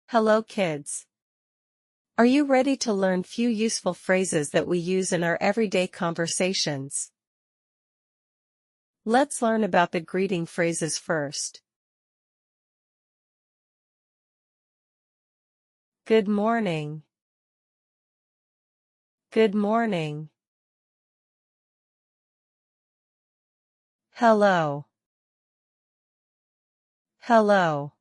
Hello kids. Are you ready to learn few useful phrases that we use in our everyday conversations? Let's learn about the greeting phrases first. Good morning. Good morning. Hello. Hello.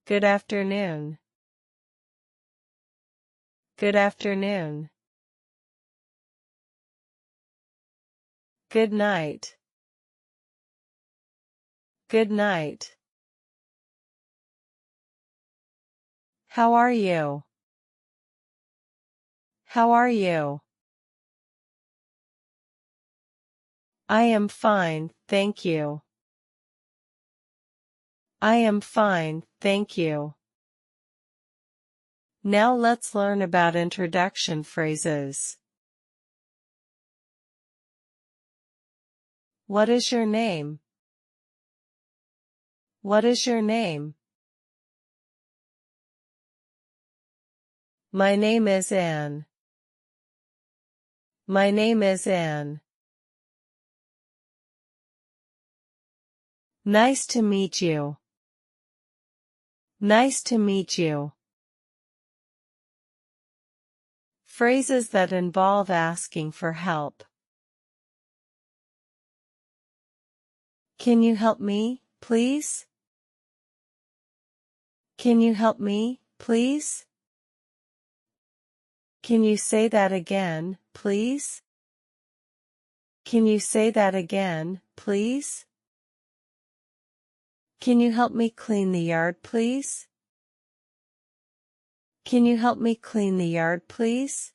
Good afternoon. Good afternoon. Good night. Good night. How are you? How are you? I am fine, thank you. I am fine, thank you. Now let's learn about introduction phrases. What is your name? What is your name? My name is Anne. My name is Anne. Nice to meet you. Nice to meet you. Phrases that involve asking for help. Can you help me, please? Can you help me, please? Can you say that again, please? Can you say that again, please? Can you help me clean the yard, please? Can you help me clean the yard, please?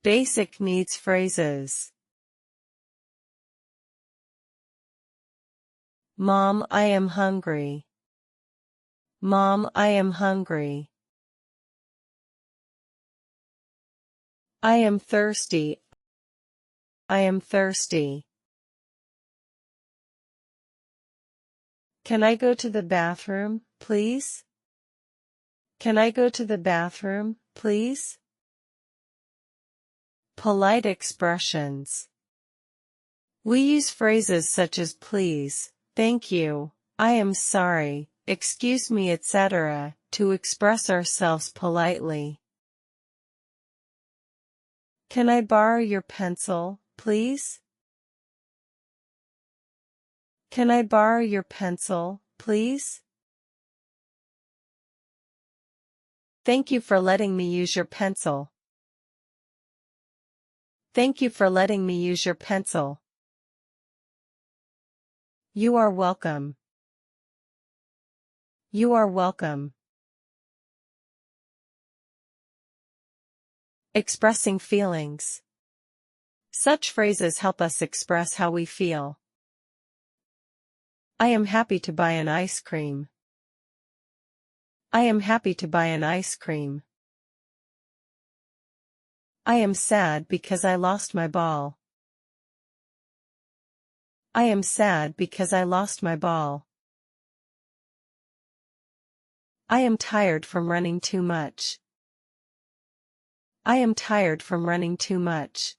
Basic needs phrases. Mom, I am hungry. Mom, I am hungry. I am thirsty. I am thirsty. Can I go to the bathroom, please? Can I go to the bathroom, please? Polite expressions. We use phrases such as please, thank you, I am sorry, excuse me, etc., to express ourselves politely. Can I borrow your pencil, please? Can I borrow your pencil, please? Thank you for letting me use your pencil. Thank you for letting me use your pencil. You are welcome. You are welcome. Expressing feelings. Such phrases help us express how we feel. I am happy to buy an ice cream. I am happy to buy an ice cream. I am sad because I lost my ball. I am sad because I lost my ball. I am tired from running too much. I am tired from running too much.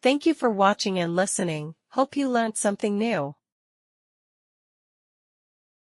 Thank you for watching and listening. Hope you learned something new.